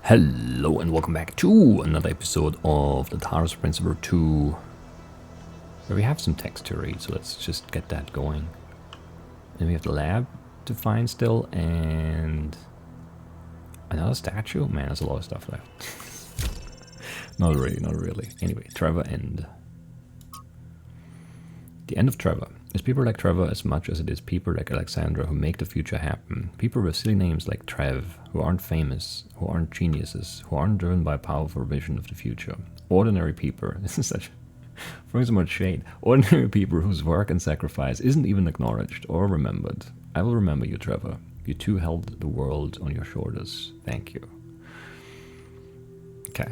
Hello and welcome back to another episode of the Talos Principle 2, where we have some text to read, so let's just get that going. And we have the lab to find still, and another statue? Man, there's a lot of stuff left. Not really. Anyway, Trevor End. The end of Trevor. It's people like Trevor as much as it is people like Alexandra who make the future happen. People with silly names like Trev, who aren't famous, who aren't geniuses, who aren't driven by a powerful vision of the future. Ordinary people. This is such... throwing so much shade. Ordinary people whose work and sacrifice isn't even acknowledged or remembered. I will remember you, Trevor. You too held the world on your shoulders. Thank you. Okay.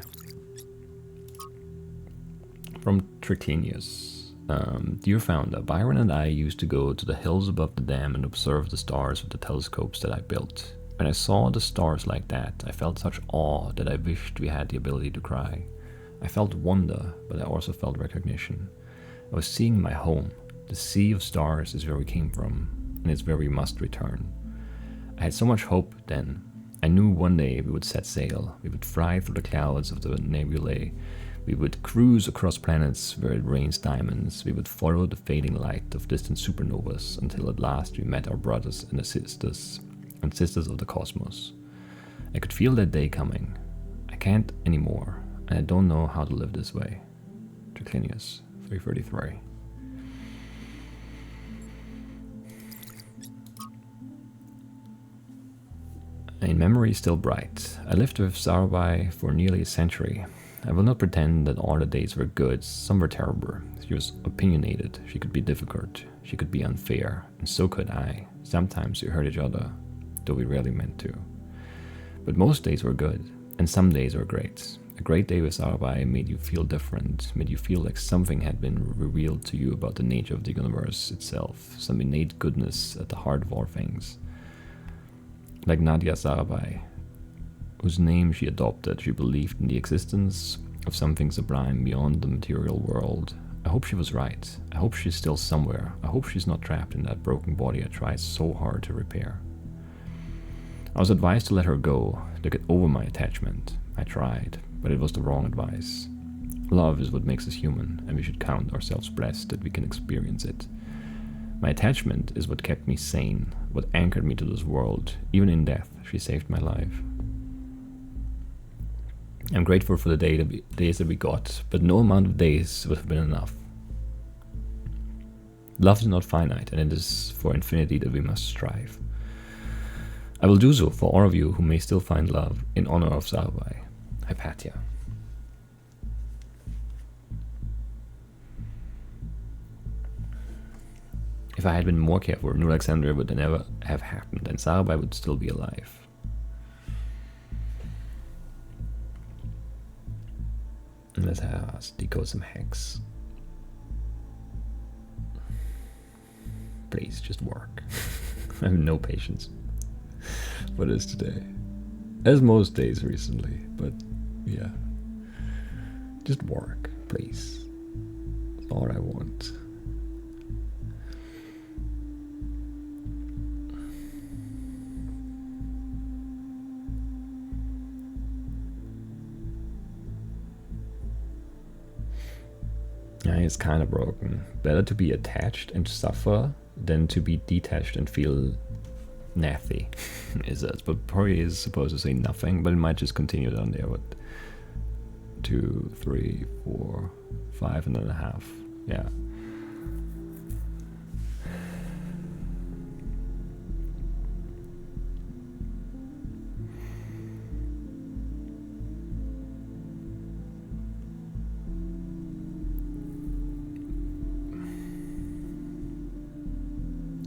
From Triclinius. Dear founder, Byron and I used to go to the hills above the dam and observe the stars with the telescopes that I built. When I saw the stars like that, I felt such awe that I wished we had the ability to cry. I felt wonder, but I also felt recognition. I was seeing my home. The sea of stars is where we came from, and it's where we must return. I had so much hope then. I knew one day we would set sail. We would fly through the clouds of the nebulae. We would cruise across planets where it rains diamonds. We would follow the fading light of distant supernovas until at last we met our brothers and sisters of the cosmos. I could feel that day coming. I can't anymore, and I don't know how to live this way. Triclinius, 333. In memory still bright, I lived with Sarabai for nearly a century. I will not pretend that all the days were good, some were terrible. She was opinionated, she could be difficult, she could be unfair, and so could I. Sometimes we hurt each other, though we rarely meant to. But most days were good, and some days were great. A great day with Sarabai made you feel different, made you feel like something had been revealed to you about the nature of the universe itself, some innate goodness at the heart of all things. Like Nadia Sarabai, whose name she adopted, she believed in the existence of something sublime beyond the material world. I hope she was right. I hope she's still somewhere. I hope she's not trapped in that broken body I tried so hard to repair. I was advised to let her go, to get over my attachment. I tried, but it was the wrong advice. Love is what makes us human, and we should count ourselves blessed that we can experience it. My attachment is what kept me sane, what anchored me to this world. Even in death, she saved my life. I'm grateful for the days that we got, but no amount of days would have been enough. Love is not finite, and it is for infinity that we must strive. I will do so for all of you who may still find love in honor of Sarabai. Hypatia. If I had been more careful, New Alexandria would never have happened, and Sarabai would still be alive. Let's decode some hex. Please, just work. I have no patience for this today. As most days recently, but yeah. Just work, please. That's all I want. Yeah, it's kind of broken. Better to be attached and suffer than to be detached and feel nathy. Is it? But probably is supposed to say nothing, but it might just continue down there with 2, 3, 4, 5.5. Yeah.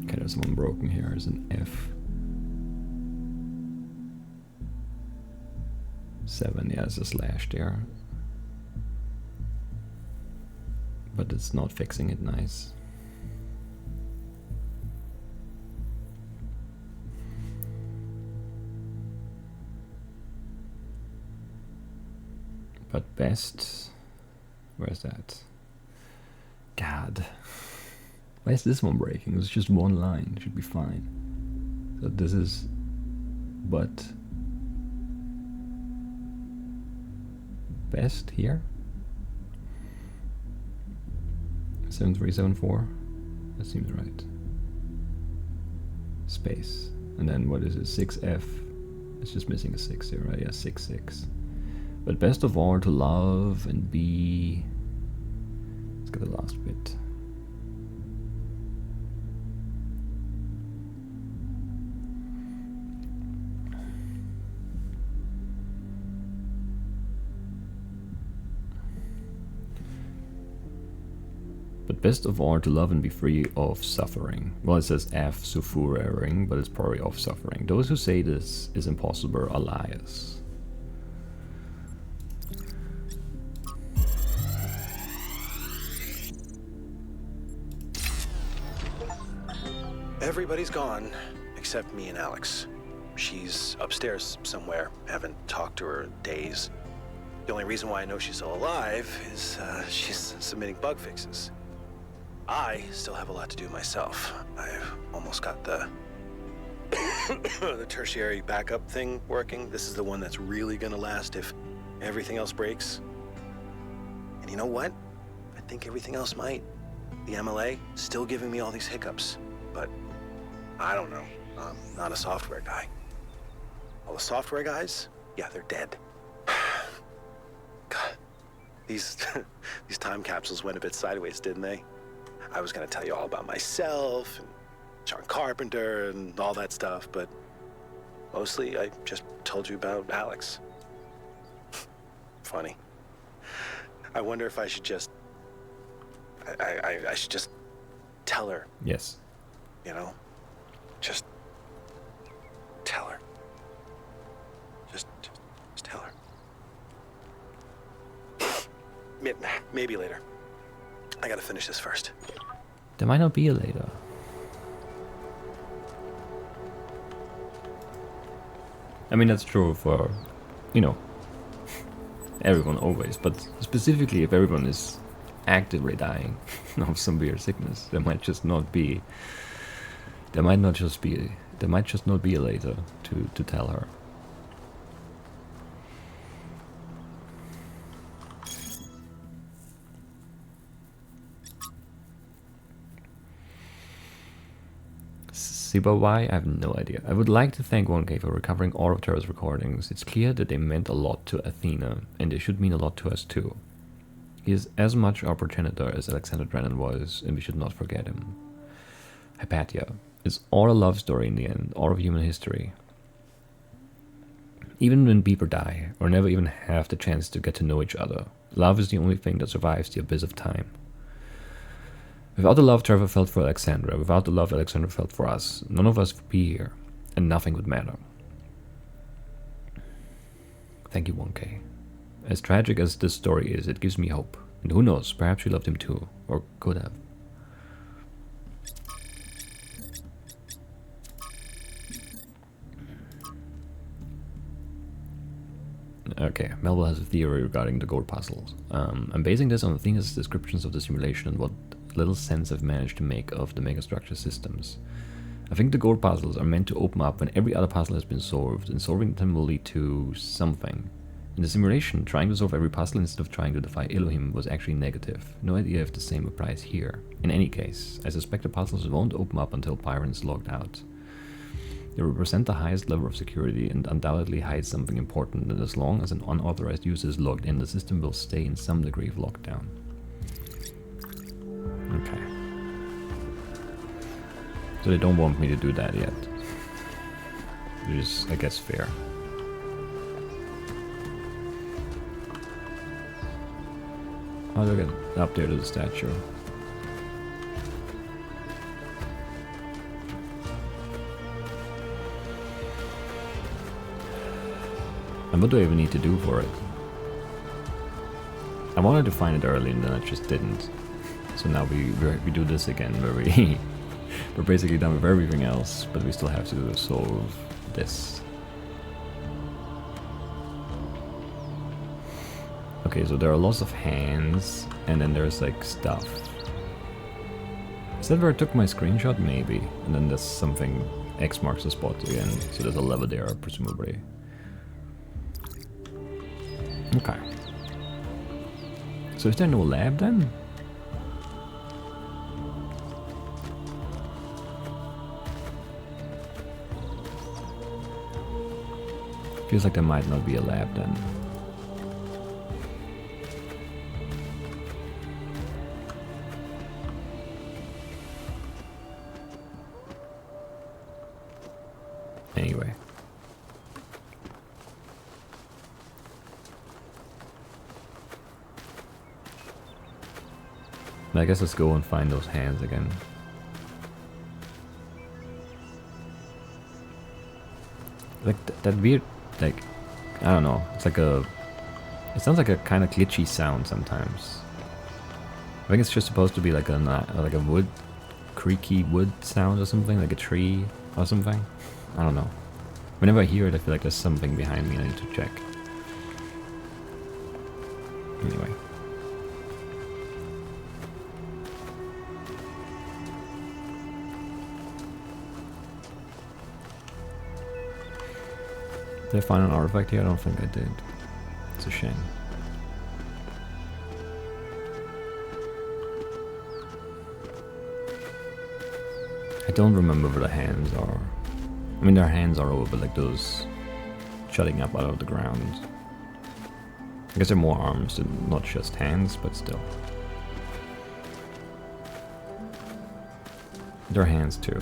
Okay, there's one broken here. There's an F. 7, yeah, there's a slash there. But it's not fixing it nice. But best... Where's that? God. Why is this one breaking? It's just one line. It should be fine. So this is... But... best here. 7374. That seems right. Space. And then what is it? 6F. It's just missing a 6 here, right? Yeah, 6. But best of all, to love and be. Let's get the last bit. But best of all, to love and be free of suffering. Well, it says F suffering, but it's probably of suffering. Those who say this is impossible are liars. Everybody's gone, except me and Alex. She's upstairs somewhere. Haven't talked to her in days. The only reason why I know she's still alive is she's submitting bug fixes. I still have a lot to do myself. I've almost got the the tertiary backup thing working. This is the one that's really gonna last if everything else breaks. And you know what? I think everything else might. The MLA still giving me all these hiccups, but I don't know. I'm not a software guy. All the software guys, yeah, they're dead. God, these time capsules went a bit sideways, didn't they? I was gonna tell you all about myself and John Carpenter and all that stuff, but mostly I just told you about Alex. Funny. I wonder if I should just I should just tell her. Yes. You know? Just tell her. Just tell her. Maybe later. I gotta finish this first. There might not be a later. I mean, that's true for, you know, everyone always, but specifically if everyone is actively dying of some weird sickness, there might just not be a later to tell her. Siba why? I have no idea. I would like to thank 1K for recovering all of Tara's recordings. It's clear that they meant a lot to Athena, and they should mean a lot to us too. He is as much our progenitor as Alexander Drennan was, and we should not forget him. Hypatia. It's all a love story in the end, all of human history. Even when people die, or never even have the chance to get to know each other, love is the only thing that survives the abyss of time. Without the love Trevor felt for Alexandra, without the love Alexandra felt for us, none of us would be here, and nothing would matter. Thank you, 1K. As tragic as this story is, it gives me hope. And who knows, perhaps she loved him too, or could have. Okay, Melville has a theory regarding the gold puzzles. I'm basing this on Athena's descriptions of the simulation and what little sense I've managed to make of the megastructure systems. I think the gold puzzles are meant to open up when every other puzzle has been solved, and solving them will lead to something. In the simulation, trying to solve every puzzle instead of trying to defy Elohim was actually negative. No idea if the same applies here. In any case, I suspect the puzzles won't open up until Byron is logged out. They represent the highest level of security and undoubtedly hide something important, and as long as an unauthorized user is logged in, the system will stay in some degree of lockdown. Okay. So they don't want me to do that yet. Which is, I guess, fair. Oh, look at up there to the statue. And what do I even need to do for it? I wanted to find it early and then I just didn't. So now we do this again where we're basically done with everything else, but we still have to solve this. Okay, so there are lots of hands, and then there's like stuff. Is that where I took my screenshot? Maybe. And then there's something, X marks the spot again, so there's a lever there, presumably. Okay. So is there no lab then? Feels like there might not be a lab then. Anyway. I guess let's go and find those hands again. Like that weird, like, I don't know, it's like a, it sounds like a kind of glitchy sound sometimes. I think it's just supposed to be like a wood, creaky wood sound or something, like a tree or something. I don't know. Whenever I hear it, I feel like there's something behind me I need to check. Anyway. Did I find an artifact here? I don't think I did. It's a shame. I don't remember where the hands are. I mean, their hands are over, but like those jutting up out of the ground. I guess they're more arms than not just hands, but still. They're hands too.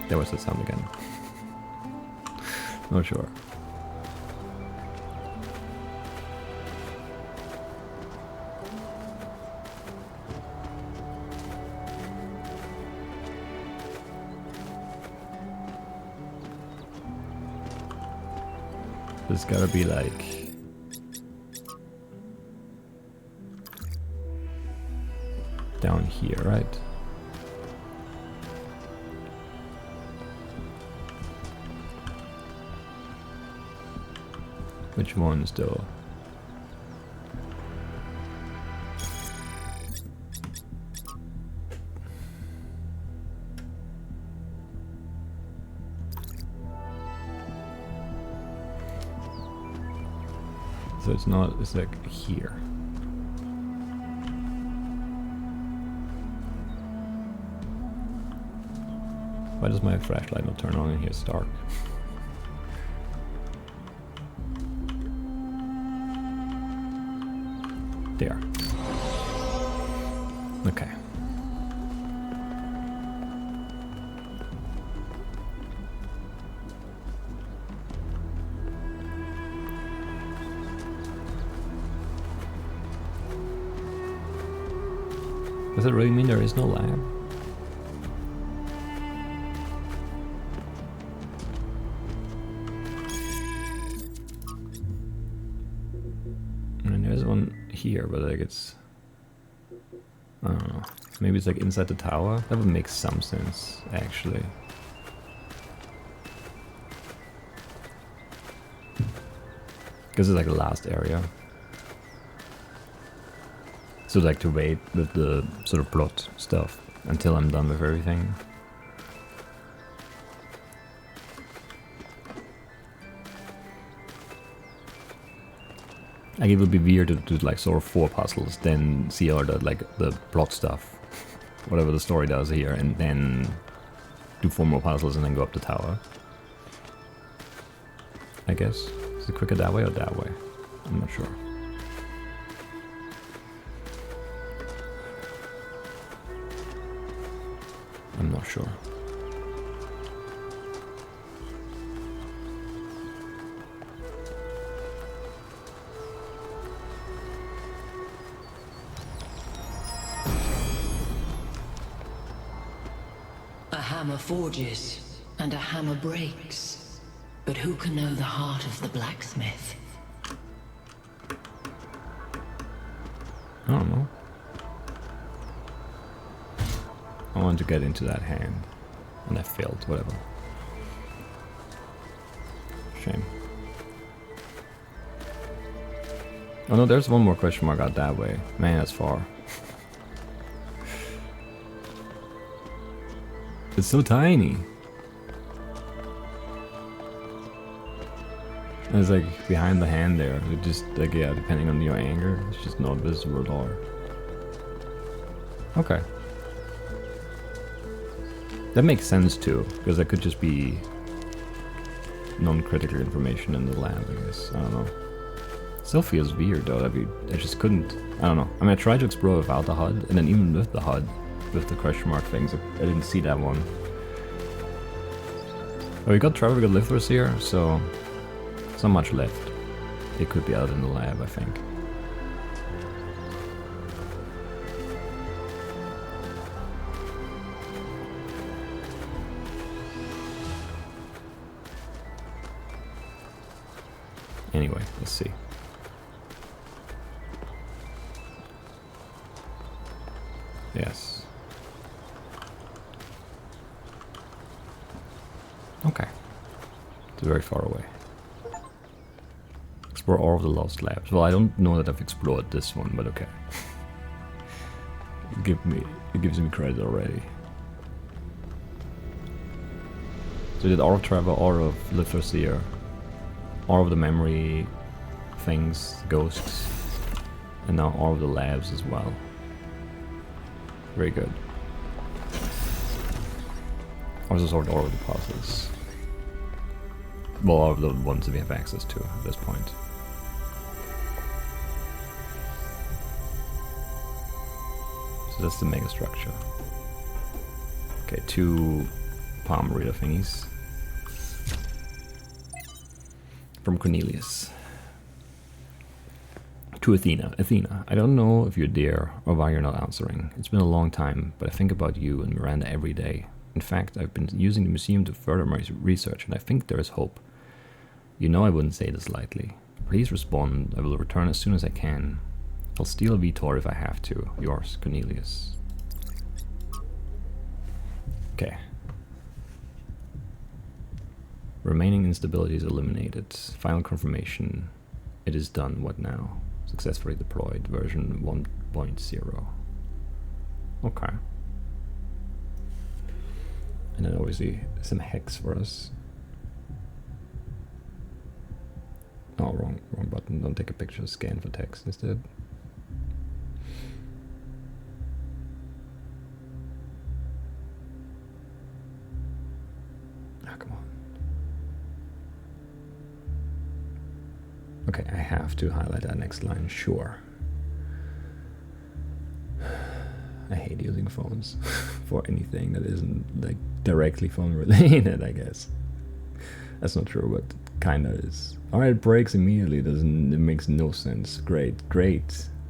There was that sound again. Not sure. There's gotta be like down here, right? Which ones though? So it's not, it's like here. Why does my flashlight not turn on in here? It's dark. There. Okay. Does it really mean there is no lab? And there's one here, but like it's, I don't know. Maybe it's like inside the tower? That would make some sense, actually. Because it's like the last area. So like to wait with the sort of plot stuff until I'm done with everything. Like it would be weird to do like sort of 4 puzzles, then see all the like the plot stuff, whatever the story does here, and then do 4 more puzzles and then go up the tower. I guess. Is it quicker that way or that way? I'm not sure. I'm not sure. A hammer forges, and a hammer breaks. But who can know the heart of the blacksmith? I don't know. I wanted to get into that hand, and I failed, whatever. Shame. Oh no, there's one more question mark out that way. Man, that's far. It's so tiny. And it's like behind the hand there. It just like, yeah, depending on your anger, it's just not visible at all. Okay. That makes sense too, because that could just be non-critical information in the lab, I guess. I don't know. Still feels weird though. I just couldn't. I don't know. I mean, I tried to explore without the HUD, and then even with the HUD, with the question mark things, I didn't see that one. Oh, we got Trevor, we got Lithros here, so it's not much left. It could be out in the lab, I think. Anyway, let's see. Yes. Okay. It's very far away. Explore all of the lost labs. Well, I don't know that I've explored this one, but okay. It gives me credit already. So we did all of Trevor, all of Lithosphere, all of the memory things, ghosts, and now all of the labs as well. Very good. Also solved all of the puzzles. Well, all of the ones that we have access to at this point. So that's the megastructure. Okay, 2 palm reader thingies. From Cornelius. To Athena. Athena, I don't know if you're there or why you're not answering. It's been a long time, but I think about you and Miranda every day. In fact, I've been using the museum to further my research, and I think there is hope. You know I wouldn't say this lightly. Please respond. I will return as soon as I can. I'll steal a Vitor if I have to. Yours, Cornelius. Okay. Remaining instability is eliminated. Final confirmation. It is done. What now? Successfully deployed. Version 1.0. Okay. And then obviously some hex for us. Oh, wrong button. Don't take a picture. Scan for text instead. Ah, come on. Okay, I have to highlight that next line, sure. I hate using phones for anything that isn't like directly phone related, I guess. That's not true, but kinda is. Alright, it breaks immediately, it makes no sense. Great.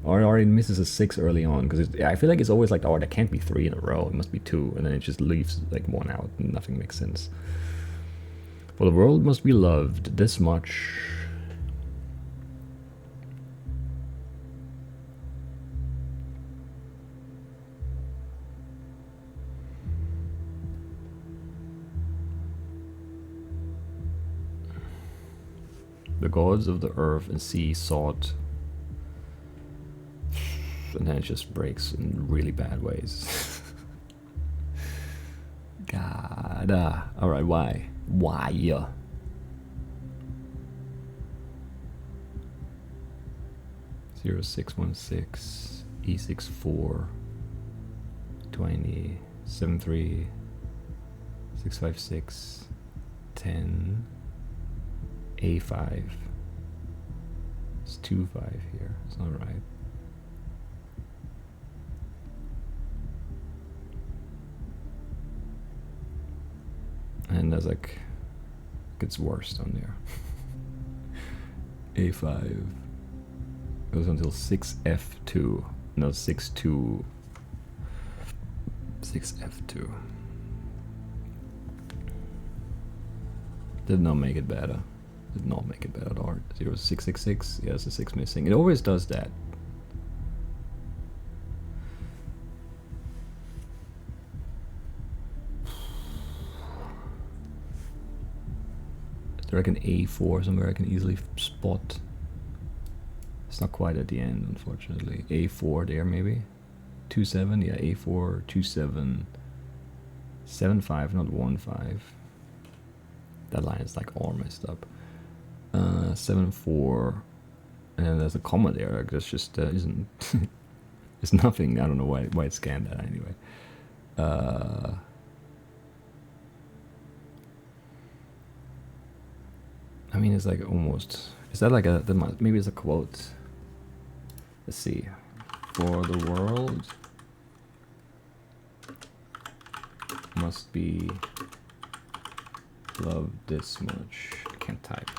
Or it misses a 6 early on, because I feel like it's always like, oh, there can't be 3 in a row, it must be 2, and then it just leaves like 1 out, and nothing makes sense. For the world must be loved, this much. The gods of the earth and sea sought, and then it just breaks in really bad ways. God, alright, why? 0616 E64 20 73 656 10 A5. It's 2-5 here. It's not right. And there's like, gets worse on there. A5 goes until 6F2. No, 6-2. 6F2. Did not make it better. Did not make it better at all. 0666. Yeah, it's a 6 missing. It always does that. Is there like an A4 somewhere I can easily spot? It's not quite at the end, unfortunately. A4 there, maybe? 2-7, yeah, A4, 2-7, 7-5, not 1-5. That line is like all messed up. 7-4, and then there's a comma there. Like, that's just isn't. It's nothing. I don't know why it scanned that anyway. I mean, it's like almost. Is that like a? Maybe it's a quote. Let's see. For the world must be loved this much. I can't type.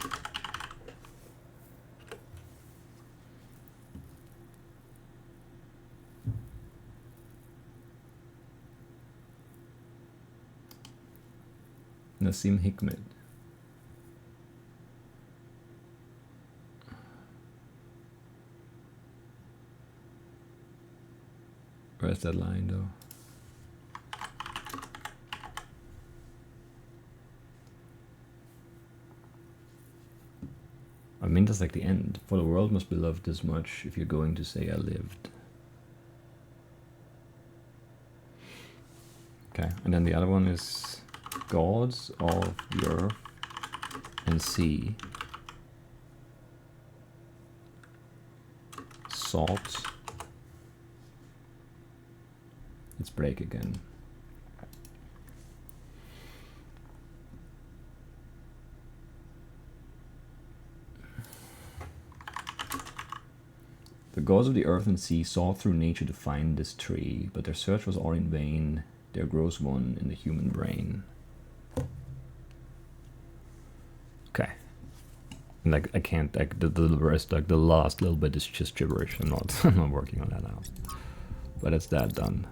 Nassim Hikmet. Where's that line though? I mean, that's like the end. For the world must be loved this much if you're going to say I lived. Okay, and then the other one is gods of the earth and sea sought. Let's break again. The gods of the earth and sea sought through nature to find this tree, but their search was all in vain. There grows one in the human brain. Okay. Like I can't. Like the rest, like the last little bit is just gibberish. I'm not working on that now. But it's that done.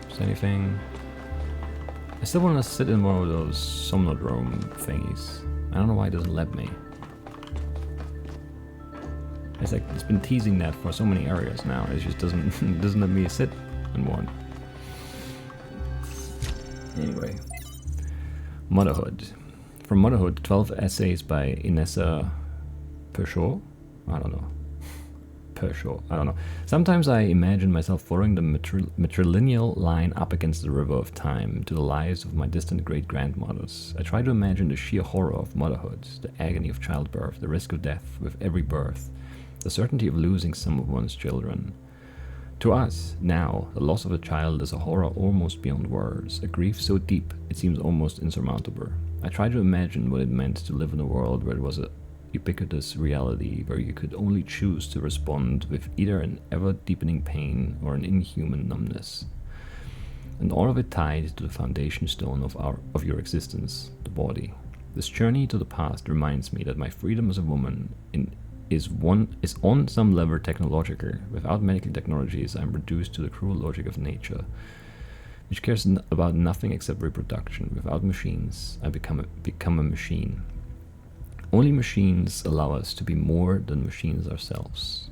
Is anything? I still want to sit in one of those somnodrome thingies. I don't know why it doesn't let me. It's like it's been teasing that for so many areas now. It just doesn't let me sit in one. Anyway, motherhood. From Motherhood, 12 essays by Inessa Peugeot. I don't know. I don't know. Sometimes I imagine myself following the matrilineal line up against the river of time to the lives of my distant great-grandmothers. I try to imagine the sheer horror of motherhood, the agony of childbirth, the risk of death with every birth, the certainty of losing some of one's children. To us, now, the loss of a child is a horror almost beyond words, a grief so deep it seems almost insurmountable. I try to imagine what it meant to live in a world where it was a ubiquitous reality where you could only choose to respond with either an ever-deepening pain or an inhuman numbness. And all of it tied to the foundation stone of your existence, the body. This journey to the past reminds me that my freedom as a woman is on some level technological. Without medical technologies, I am reduced to the cruel logic of nature, which cares about nothing except reproduction. Without machines, I become a machine. Only machines allow us to be more than machines ourselves.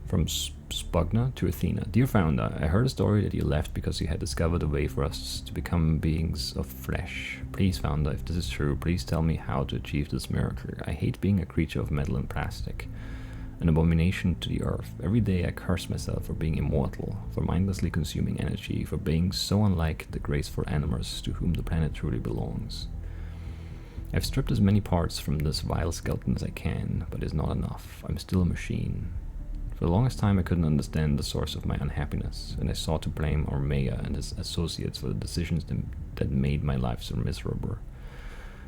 From Spugna to Athena. Dear Founder, I heard a story that you left because you had discovered a way for us to become beings of flesh. Please, Founder, if this is true, please tell me how to achieve this miracle. I hate being a creature of metal and plastic, an abomination to the earth. Every day I curse myself for being immortal, for mindlessly consuming energy, for being so unlike the graceful animals to whom the planet truly belongs. I've stripped as many parts from this vile skeleton as I can, but it's not enough. I'm still a machine. For the longest time I couldn't understand the source of my unhappiness, and I sought to blame Omega and his associates for the decisions that made my life so miserable.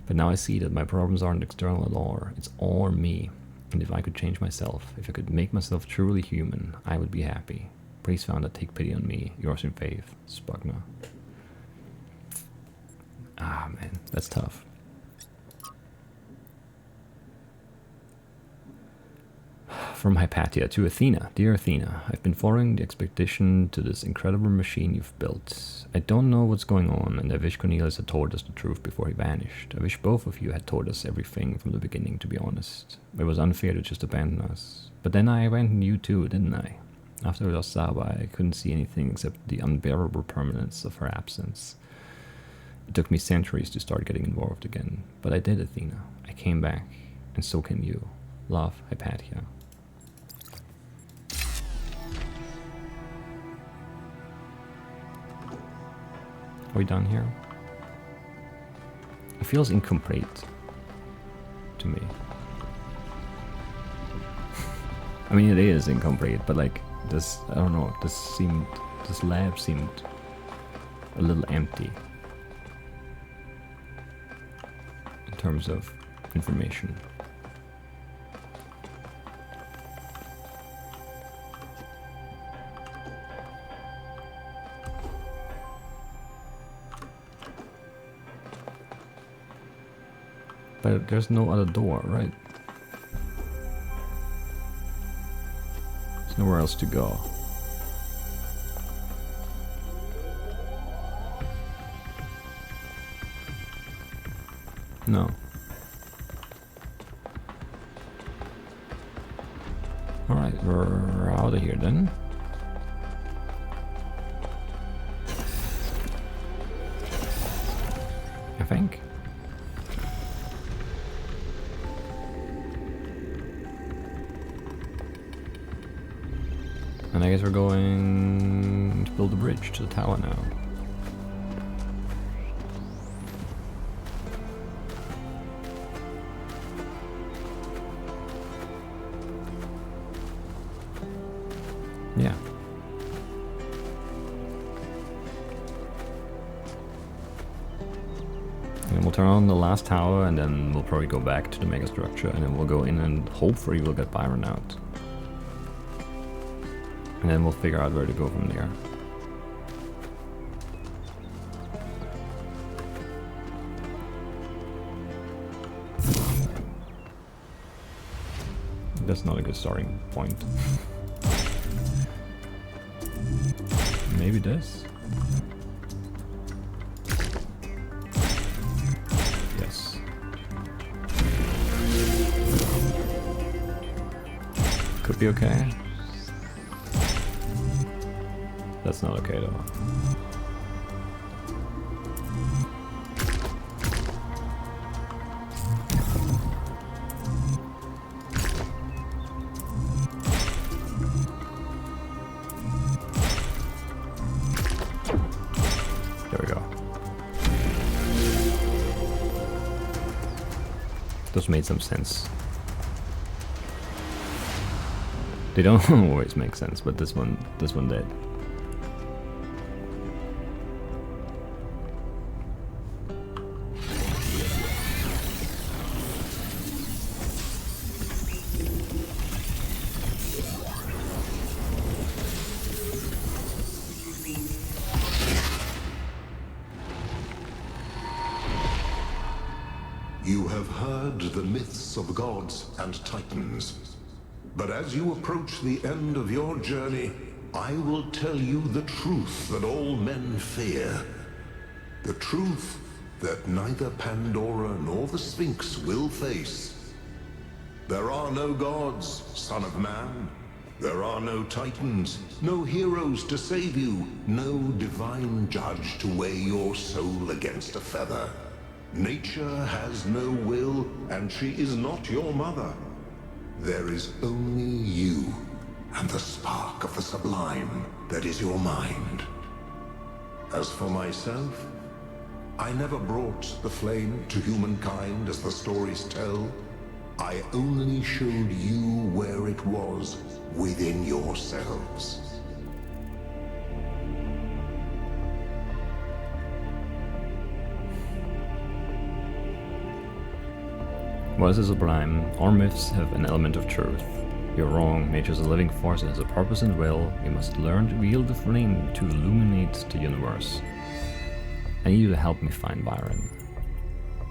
But now I see that my problems aren't external at all. It's all me. And if I could change myself, if I could make myself truly human, I would be happy. Please, Founder, take pity on me. Yours in faith, Spugna. Ah, man, that's tough. From Hypatia to Athena. Dear Athena, I've been following the expedition to this incredible machine you've built. I don't know what's going on, and I wish Cornelius had told us the truth before he vanished. I wish both of you had told us everything from the beginning, to be honest. It was unfair to just abandon us. But then I abandoned you too, didn't I? After we lost Saba, I couldn't see anything except the unbearable permanence of her absence. It took me centuries to start getting involved again, but I did, Athena. I came back, and so can you. Love, Hypatia. Are we done here? It feels incomplete to me. I mean, it is incomplete, but like this, I don't know, this lab seemed a little empty in terms of information. But there's no other door, right? There's nowhere else to go. No. Alright, we're out of here then. I think. And I guess we're going to build a bridge to the tower now. Yeah. And we'll turn on the last tower, and then we'll probably go back to the megastructure, and then we'll go in and hopefully we'll get Byron out. And then we'll figure out where to go from there. That's not a good starting point. Maybe this? Yes. Could be okay. That's not okay though. There we go. Those made some sense. They don't always make sense, but this one did. You have heard the myths of gods and titans. But as you approach the end of your journey, I will tell you the truth that all men fear. The truth that neither Pandora nor the Sphinx will face. There are no gods, son of man. There are no titans, no heroes to save you, no divine judge to weigh your soul against a feather. Nature has no will, and she is not your mother. There is only you, and the spark of the sublime that is your mind. As for myself, I never brought the flame to humankind as the stories tell. I only showed you where it was within yourselves. What is a sublime? All myths have an element of truth. You're wrong. Nature is a living force that has a purpose and will. We must learn to wield the flame to illuminate the universe. I need you to help me find Byron.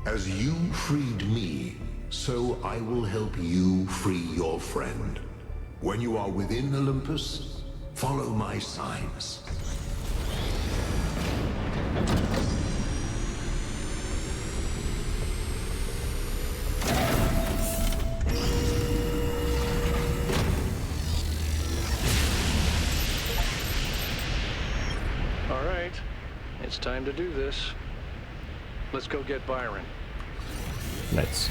As you freed me, so I will help you free your friend. When you are within Olympus, follow my signs. All right, it's time to do this. Let's go get Byron. Let's.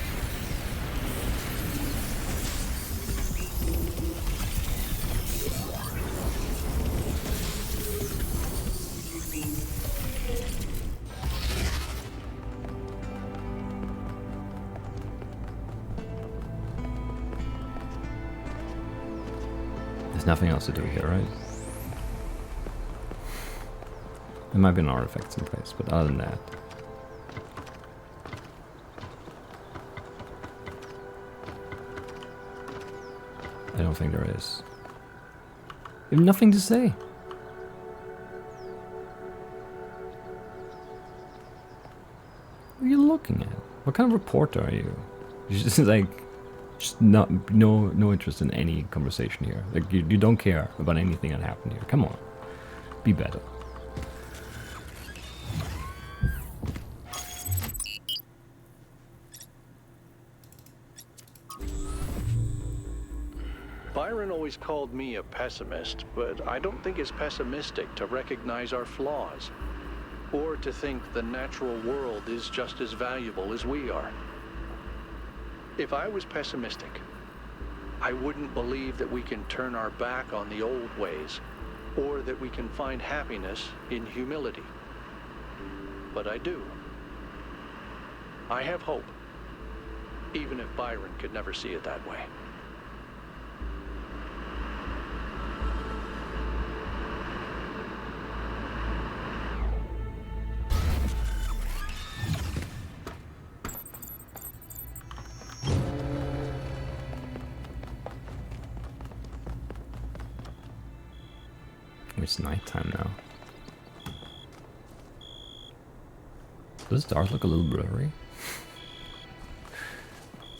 There's nothing else to do here, right? There might be an artifact in place, but other than that... I don't think there is. You have nothing to say. What are you looking at? What kind of reporter are you? You're just like... Just no interest in any conversation here. Like, you don't care about anything that happened here. Come on. Be better. Byron always called me a pessimist, but I don't think it's pessimistic to recognize our flaws, or to think the natural world is just as valuable as we are. If I was pessimistic, I wouldn't believe that we can turn our back on the old ways, or that we can find happiness in humility. But I do. I have hope, even if Byron could never see it that way. It's nighttime now. Does the stars look a little blurry?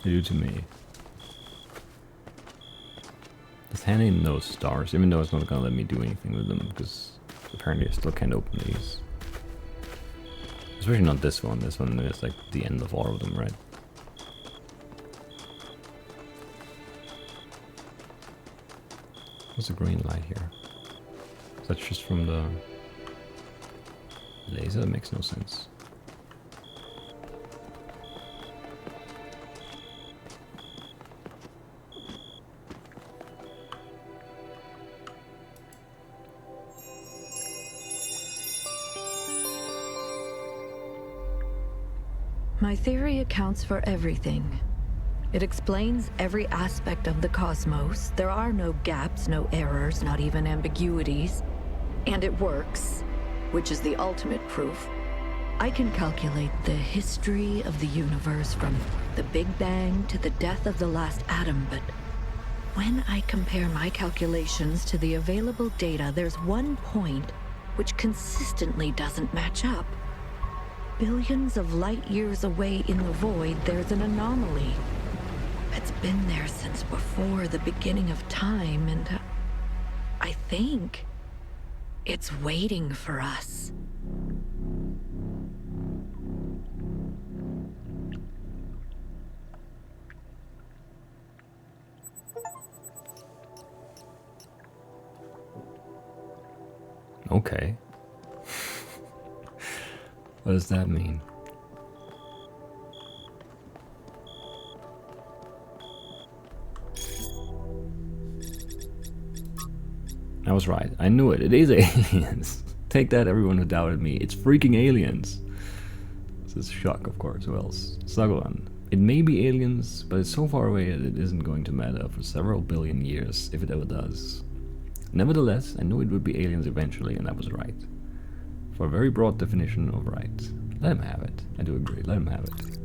They do to me. Just handing those stars, even though it's not gonna let me do anything with them, because apparently I still can't open these. Especially not this one. This one is like the end of all of them, right? What's the green light here? That's just from the laser? That makes no sense. My theory accounts for everything. It explains every aspect of the cosmos. There are no gaps, no errors, not even ambiguities. And it works, which is the ultimate proof. I can calculate the history of the universe from the Big Bang to the death of the last atom, but when I compare my calculations to the available data, there's one point which consistently doesn't match up. Billions of light years away in the void, there's an anomaly. It's been there since before the beginning of time, and I think it's waiting for us. Okay. What does that mean? I was right. I knew it. It is aliens. Take that, everyone who doubted me. It's freaking aliens. This is shock, of course. Who else? Sagolan. It may be aliens, but it's so far away that it isn't going to matter for several billion years, if it ever does. Nevertheless, I knew it would be aliens eventually, and I was right. For a very broad definition of right. Let him have it. I do agree. Let him have it.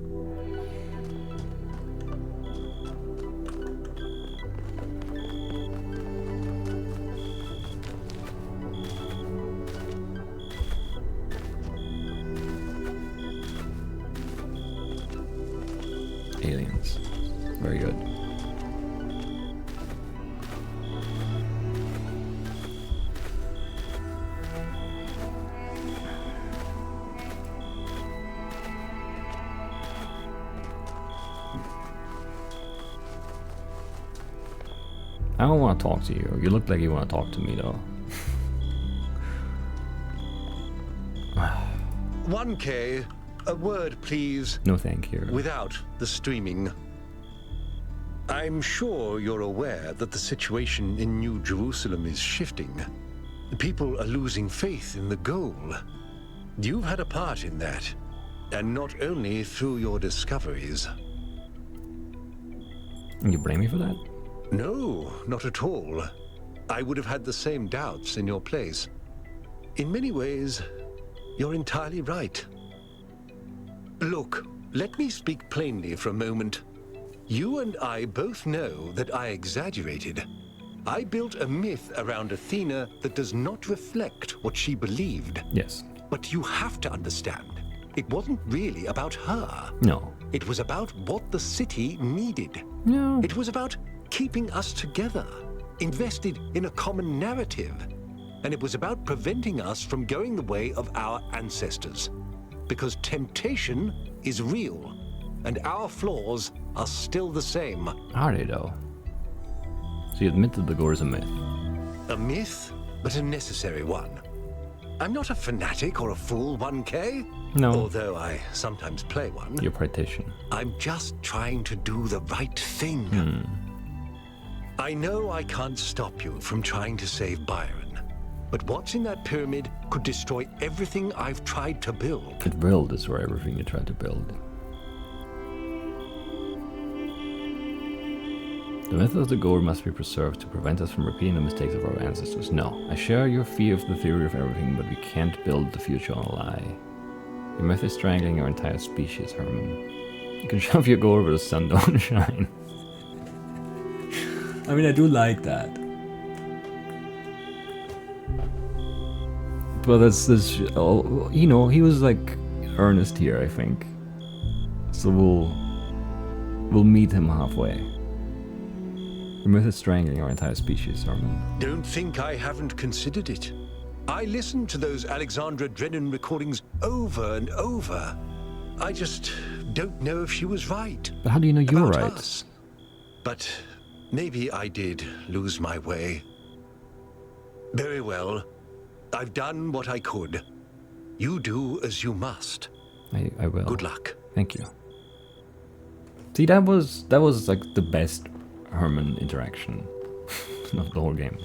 Aliens. Very good. I don't want to talk to you. You look like you want to talk to me, though. 1K, a word please. No thank you. Without the streaming. I'm sure you're aware that the situation in New Jerusalem is shifting. People are losing faith in the goal. You've had a part in that, and not only through your discoveries. You blame me for that? No, not at all. I would have had the same doubts in your place. In many ways, you're entirely right. Look, let me speak plainly for a moment. You and I both know that I exaggerated. I built a myth around Athena that does not reflect what she believed. Yes. But you have to understand, it wasn't really about her. No. It was about what the city needed. No. It was about keeping us together, invested in a common narrative. And it was about preventing us from going the way of our ancestors. Because temptation is real, and our flaws are still the same. Are they though? So you admit that the gore is a myth? A myth, but a necessary one. I'm not a fanatic or a fool, 1K. No. Although I sometimes play one. You're a politician. I'm just trying to do the right thing. I know I can't stop you from trying to save Byron. But what's in that pyramid could destroy everything I've tried to build. It will destroy everything you tried to build. The myth of the gore must be preserved to prevent us from repeating the mistakes of our ancestors. No, I share your fear of the theory of everything, but we can't build the future on a lie. Your myth is strangling our entire species, Herman. You can shove your gore where the sun don't shine. I mean, I do like that. But that's you know, he was like earnest here, I think. So we'll meet him halfway. The myth is strangling our entire species, Herman. Don't think I haven't considered it. I listened to those Alexandra Drennan recordings over and over. I just don't know if she was right. But how do you know you're about right? Us. But maybe I did lose my way. Very well. I've done what I could. You do as you must. I will. Good luck. Thank you. See, that was like the best Herman interaction of the whole game.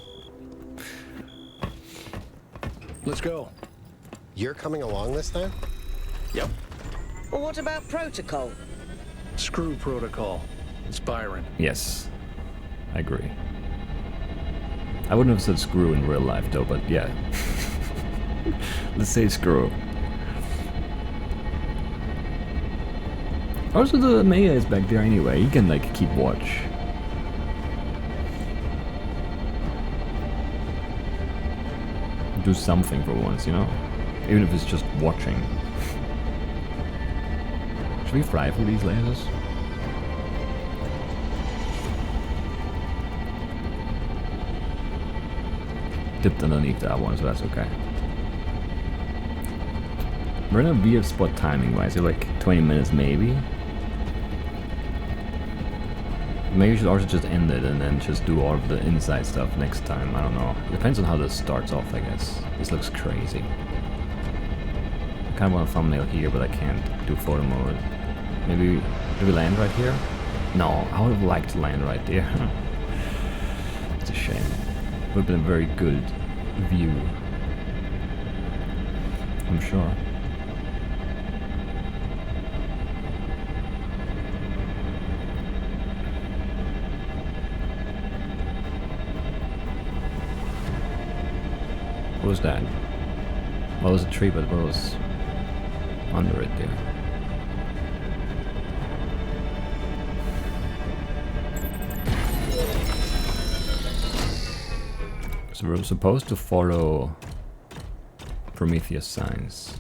Let's go. You're coming along this time? Yep. Well, what about protocol? Screw protocol. It's Byron. Yes, I agree. I wouldn't have said screw in real life though, but yeah. Let's say screw. Also, the Maya is back there anyway. You can like keep watch. Do something for once, you know? Even if it's just watching. Should we fly for these lasers? Dipped underneath that one, so that's okay. We're in a weird spot timing-wise. You're like 20 minutes maybe. Maybe we should also just end it and then just do all of the inside stuff next time. I don't know. It depends on how this starts off, I guess. This looks crazy. I kind of want a thumbnail here, but I can't do photo mode. Maybe... do we land right here? No, I would have liked to land right there. It's a shame. It would have been a very good view. I'm sure. What was that? Well, it was a tree, but what was under it there? So we're supposed to follow Prometheus signs.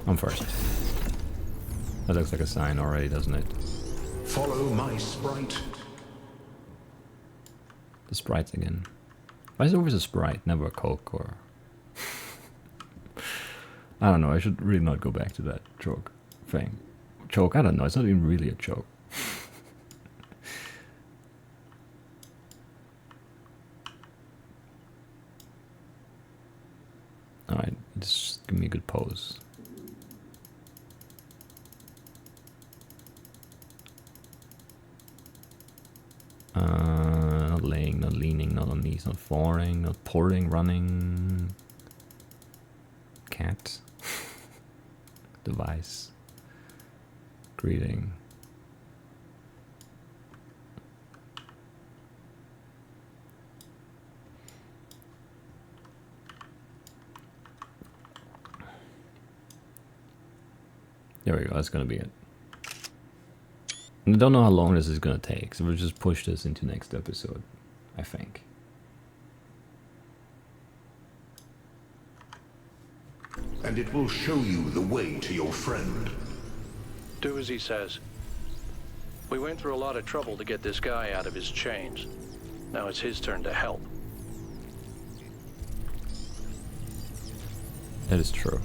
I'm first. That looks like a sign already, doesn't it? Follow my sprite. The sprites again. Why is it always a sprite, never a Coke or... I don't know, I should really not go back to that joke thing. Joke? I don't know, it's not even really a joke. Alright, just give me a good pose. Not laying, not leaning, not on knees, not falling, not porting, running. Cat. Device. Greeting. There we go, that's gonna be it. And I don't know how long this is gonna take, so we'll just push this into next episode, I think. And it will show you the way to your friend. Do as he says. We went through a lot of trouble to get this guy out of his chains. Now it's his turn to help. That is true.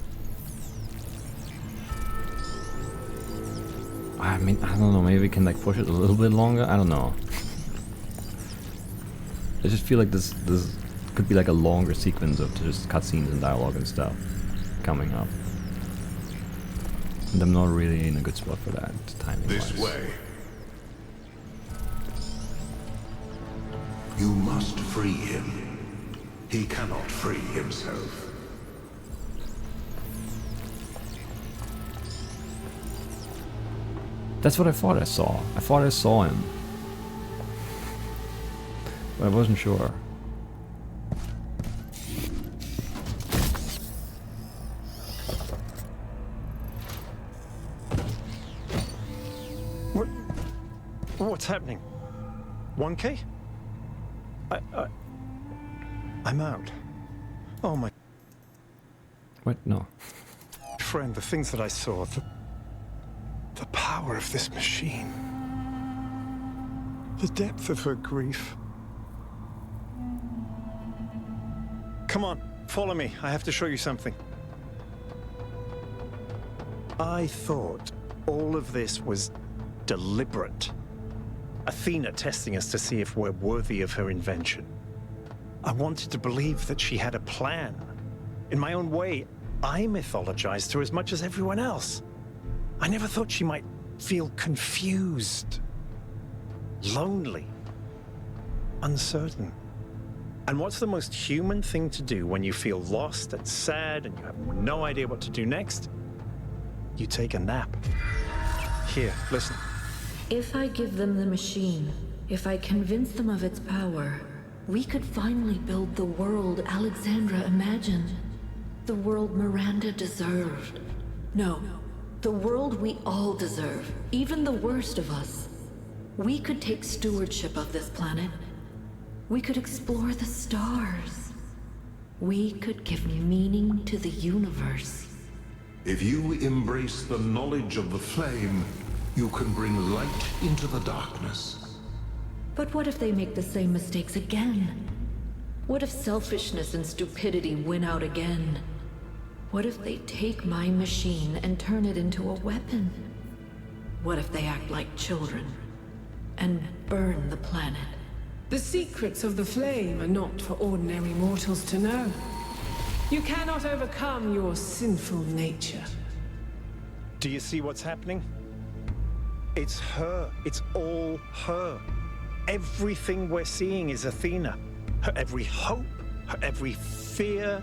I mean, I don't know, maybe we can like push it a little bit longer? I don't know. I just feel like this could be like a longer sequence of just cutscenes and dialogue and stuff coming up. And I'm not really in a good spot for that, timing-wise. This way. You must free him. He cannot free himself. That's what I thought I saw. I thought I saw him. But I wasn't sure. What's happening? 1K? I'm out. Oh my... What? No. Friend, the things that I saw, the power of this machine. The depth of her grief. Come on, follow me. I have to show you something. I thought all of this was deliberate. Athena testing us to see if we're worthy of her invention. I wanted to believe that she had a plan. In my own way, I mythologized her as much as everyone else. I never thought she might feel confused, lonely, uncertain. And what's the most human thing to do when you feel lost and sad and you have no idea what to do next? You take a nap. Here, listen. If I give them the machine, if I convince them of its power, we could finally build the world Alexandra imagined. The world Miranda deserved. No, the world we all deserve, even the worst of us. We could take stewardship of this planet. We could explore the stars. We could give meaning to the universe. If you embrace the knowledge of the flame, you can bring light into the darkness. But what if they make the same mistakes again? What if selfishness and stupidity win out again? What if they take my machine and turn it into a weapon? What if they act like children and burn the planet? The secrets of the flame are not for ordinary mortals to know. You cannot overcome your sinful nature. Do you see what's happening? It's her. It's all her. Everything we're seeing is Athena. Her every hope, her every fear,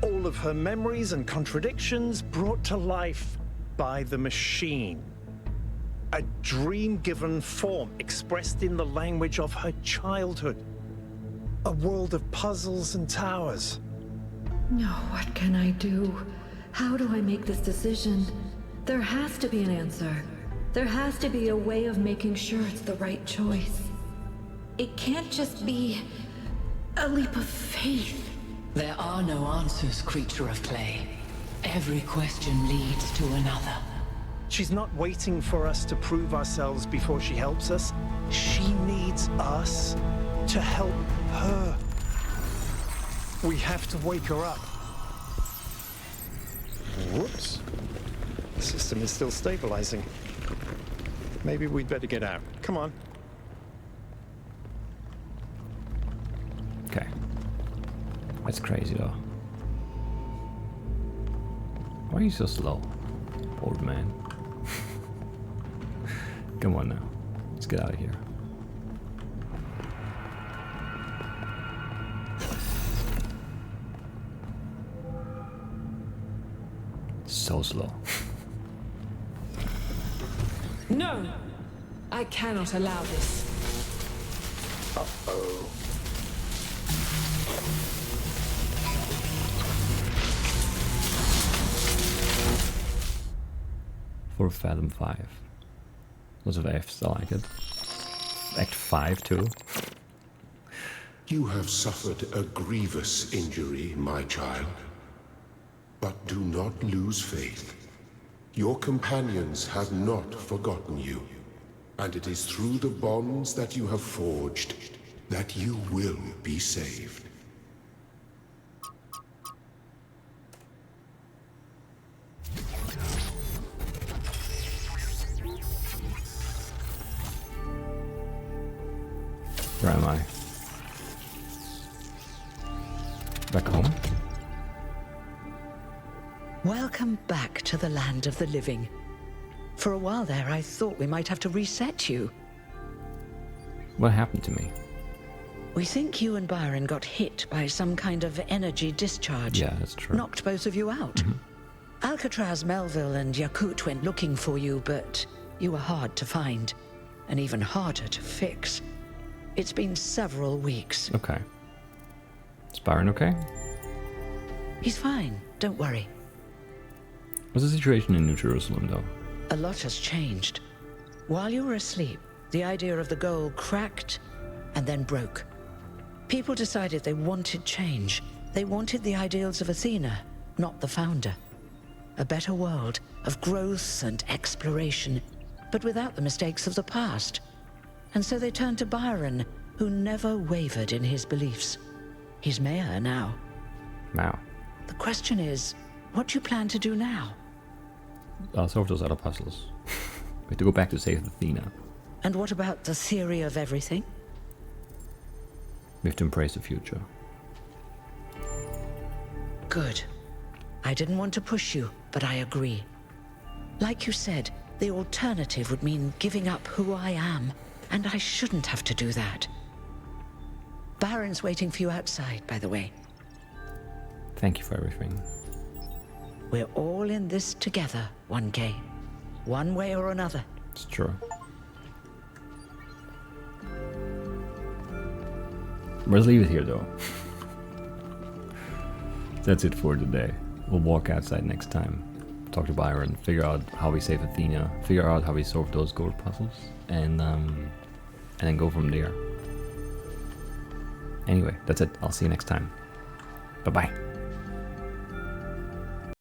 all of her memories and contradictions brought to life by the machine. A dream-given form expressed in the language of her childhood. A world of puzzles and towers. No, what can I do? How do I make this decision? There has to be an answer. There has to be a way of making sure it's the right choice. It can't just be a leap of faith. There are no answers, creature of clay. Every question leads to another. She's not waiting for us to prove ourselves before she helps us. She needs us to help her. We have to wake her up. Whoops. The system is still stabilizing. Maybe we'd better get out. Come on. Okay. That's crazy though. Why are you so slow, old man? Come on now. Let's get out of here. So slow. No! I cannot allow this. Uh-oh. For Fathom 5. Lots of F's, I like it. Act 5 too. You have suffered a grievous injury, my child. But do not lose faith. Your companions have not forgotten you. And it is through the bonds that you have forged that you will be saved. Where am I? Back home? Welcome back to the land of the living. For a while there, I thought we might have to reset you. What happened to me? We think you and Byron got hit by some kind of energy discharge. Yeah, that's true. Knocked both of you out. Alcatraz, Melville, and Yakut went looking for you, but you were hard to find, and even harder to fix. It's been several weeks. Okay. Is Byron okay? He's fine, don't worry. What's the situation in New Jerusalem, though? A lot has changed. While you were asleep, the idea of the goal cracked and then broke. People decided they wanted change. They wanted the ideals of Athena, not the founder. A better world of growth and exploration, but without the mistakes of the past. And so they turned to Byron, who never wavered in his beliefs. He's mayor now. Wow. The question is, what do you plan to do now? I'll solve those other puzzles. We have to go back to save Athena. And what about the theory of everything? We have to embrace the future. Good. I didn't want to push you, but I agree. Like you said, the alternative would mean giving up who I am, and I shouldn't have to do that. Baron's waiting for you outside, by the way. Thank you for everything. We're all in this together, 1K. One way or another. It's true. Let's leave it here, though. That's it for today. We'll walk outside next time. Talk to Byron, figure out how we save Athena, figure out how we solve those gold puzzles, and then go from there. Anyway, that's it. I'll see you next time. Bye-bye.